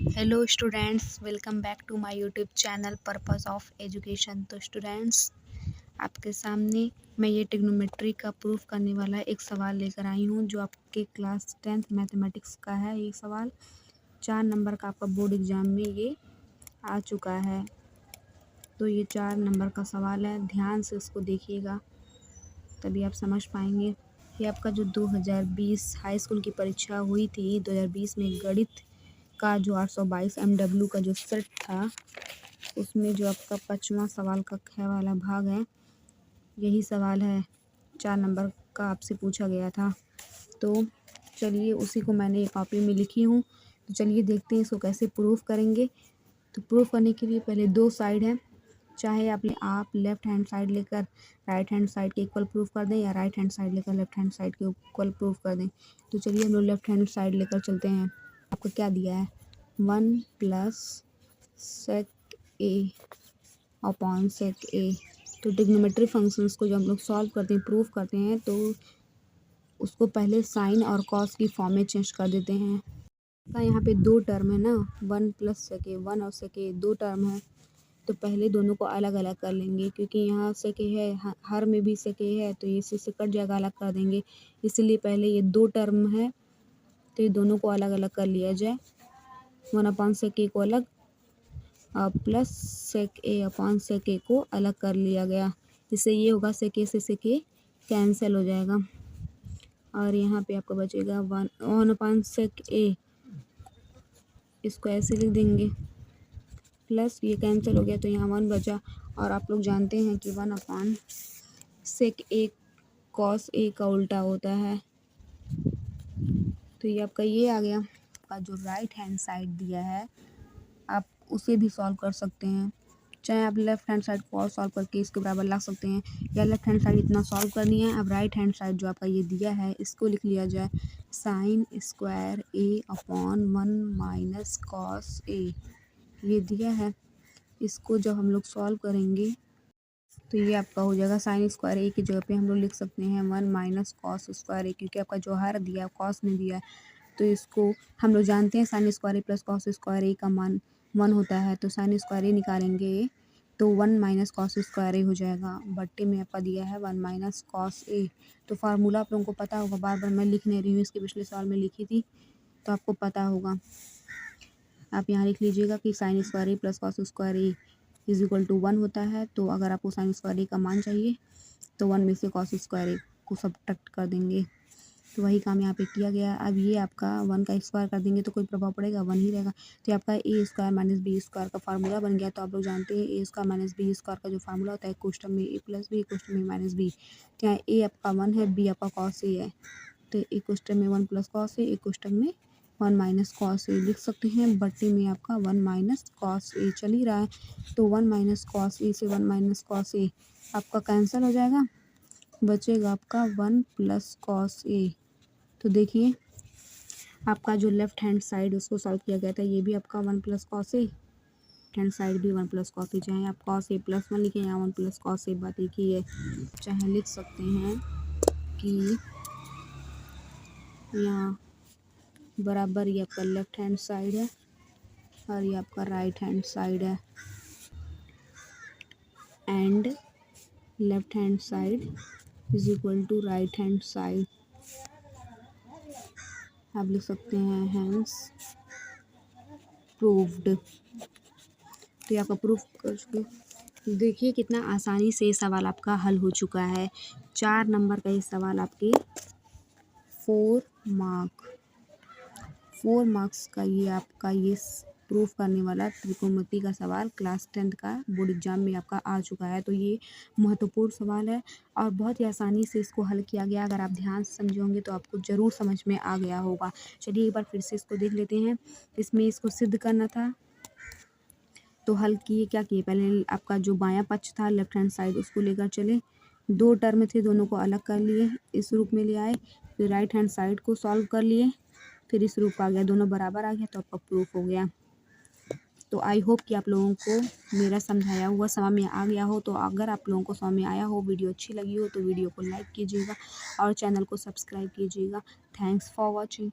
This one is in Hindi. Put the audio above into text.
Hello students, welcome back to my YouTube channel purpose of education. तो स्टूडेंट्स, आपके सामने मैं ये ट्रिग्नोमेट्री का प्रूफ करने वाला एक सवाल लेकर आई हूँ जो आपके क्लास 10th मैथमेटिक्स का है। ये सवाल 4 नंबर का आपका बोर्ड एग्ज़ाम में ये आ चुका है। तो ये 4 नंबर का सवाल है, ध्यान से इसको देखिएगा तभी आप समझ पाएंगे। ये आपका जो 2020 हाई स्कूल की परीक्षा हुई थी, 2020 में गणित का जो 822 MW का जो सेट था, उसमें जो आपका 5वां सवाल का ख वाला भाग है, यही सवाल है 4 नंबर का आपसे पूछा गया था। तो चलिए, उसी को मैंने एक कॉपी में लिखी हूँ। तो चलिए देखते हैं इसको कैसे प्रूफ करेंगे। तो प्रूफ करने के लिए पहले 2 साइड है, चाहे आप लेफ़्ट हैंड साइड लेकर राइट हैंड साइड के इक्वल प्रूफ कर दें या राइट हैंड साइड लेकर लेफ़्ट हैंड साइड के इक्वल प्रूफ कर दें। तो चलिए हम लोग लेफ़्ट हैंड साइड लेकर चलते हैं। आपको क्या दिया है, 1 प्लस सेक ए अपॉन सेक ए। तो ट्रिग्नोमेट्री फंक्शंस को जब हम लोग सॉल्व करते हैं, प्रूफ करते हैं, तो उसको पहले साइन और कॉस की फॉर्म में चेंज कर देते हैं। तो यहाँ पे 2 टर्म है ना, 1 प्लस सेक ए, 1 और सेक ए 2 टर्म है। तो पहले दोनों को अलग अलग कर लेंगे, क्योंकि यहाँ सेक ए है, हर में भी सेक ए है, तो ये इसी से कट जाएगा, अलग कर देंगे। इसलिए पहले ये 2 टर्म है, तो ये दोनों को अलग अलग कर लिया जाए। 1 अपॉन सेक ए को अलग, प्लस सेक ए अपॉन सेक ए को अलग कर लिया गया। इससे ये होगा सेक ए से सेक ए कैंसिल हो जाएगा, और यहाँ पे आपको बचेगा 1 अपॉन सेक ए, इसको ऐसे लिख देंगे, प्लस ये कैंसिल हो गया तो यहाँ 1 बचा। और आप लोग जानते हैं कि 1 upon sec A cos A का उल्टा होता है। तो ये आपका ये आ गया। आपका जो राइट हैंड साइड दिया है, आप उसे भी सॉल्व कर सकते हैं, चाहे आप लेफ़्ट हैंड साइड को और सॉल्व करके इसके बराबर ला सकते हैं, या लेफ़्ट हैंड साइड इतना सॉल्व करनी है। अब राइट हैंड साइड जो आपका ये दिया है, इसको लिख लिया जाए, sign square A upon 1 minus cos A, ये दिया है। इसको जब हम लोग सॉल्व करेंगे तो ये आपका हो जाएगा साइन स्क्वायर ए की जगह पे हम लोग लिख सकते हैं 1 माइनस कॉस स्क्वायर ए, क्योंकि आपका जो हर दिया है कॉस में दिया है। तो इसको हम लोग जानते हैं sign square A plus cos square ए का मान 1 होता है। तो साइन स्क्वायर ए निकालेंगे तो 1 माइनस कॉस स्क्वायर ए हो जाएगा, बट्टे में आपका दिया है 1 माइनस कॉस ए। तो फार्मूला आप लोगों को पता होगा, बार बार मैं लिख नहीं रही हूँ, इसके पिछले साल में लिखी थी, तो आपको पता होगा। आप यहाँ लिख लीजिएगा कि sine square A plus cos square A is equal to 1 होता है। तो अगर आपको साइन स्क्वायर ए का मान चाहिए तो 1 में से कॉस स्क्वायर ए को सब्ट्रैक्ट कर देंगे। तो वही काम यहाँ पे किया गया। अब ये आपका 1 का स्क्वायर कर देंगे तो कोई प्रभाव पड़ेगा, 1 ही रहेगा। तो ये आपका ए स्क्वायर माइनस बी स्क्वायर का फार्मूला बन गया। तो आप लोग जानते हैं ए स्क्वायर माइनस बी स्क्वायर का जो फार्मूला होता है, क्वेश्चन में ए प्लस बी, क्वेश्चन में माइनस बी। तो यहाँ ए आपका 1 है, बी आपका कॉस ए है। तो एक क्वेश्चन में 1 प्लस कॉस ए, एक क्वेश्चन में 1 माइनस कॉस ए लिख सकते हैं। बट्टे में आपका 1 माइनस कॉस ए चल ही रहा है, तो 1 माइनस कॉस ए से 1 माइनस कॉस ए आपका कैंसिल हो जाएगा, बचेगा आपका 1 प्लस कॉस ए। तो देखिए, आपका जो लेफ़्ट हैंड साइड उसको सॉल्व किया गया था, ये भी आपका 1 plus cos A, hand side भी 1 प्लस कॉस ए, चाहे आप कॉस ए प्लस 1 लिखें या 1 प्लस कॉस ए, बात एक ही है। चाहे लिख सकते हैं कि यहाँ बराबर ये आपका लेफ़्ट हैंड साइड है और ये आपका राइट हैंड साइड है, and left hand side is equal to right hand side. आप लिख सकते हैं हैंस प्रूव्ड। तो ये आपका प्रूफ कर चुके। देखिए कितना आसानी से ये सवाल आपका हल हो चुका है। 4 नंबर का ये सवाल आपके 4 मार्क्स का ये आपका ये प्रूफ करने वाला त्रिकोणमिति का सवाल क्लास 10th का बोर्ड एग्जाम में आपका आ चुका है। तो ये महत्वपूर्ण सवाल है और बहुत ही आसानी से इसको हल किया गया। अगर आप ध्यान से समझे होंगे तो आपको ज़रूर समझ में आ गया होगा। चलिए एक बार फिर से इसको देख लेते हैं। इसमें इसको सिद्ध करना था, तो हल किए, क्या किए, पहले आपका जो बायां पक्ष था लेफ्ट हैंड साइड उसको लेकर चले, 2 टर्म थे दोनों को अलग कर लिए, इस रूप में ले आए, फिर राइट हैंड साइड को सॉल्व कर लिए, फिर इस रूप आ गया, दोनों बराबर आ गया, तो आपका प्रूफ हो गया। तो आई होप कि आप लोगों को मेरा समझाया हुआ समझ में आ गया हो। तो अगर आप लोगों को समझ में आया हो, वीडियो अच्छी लगी हो, तो वीडियो को लाइक कीजिएगा और चैनल को सब्सक्राइब कीजिएगा। Thanks for watching.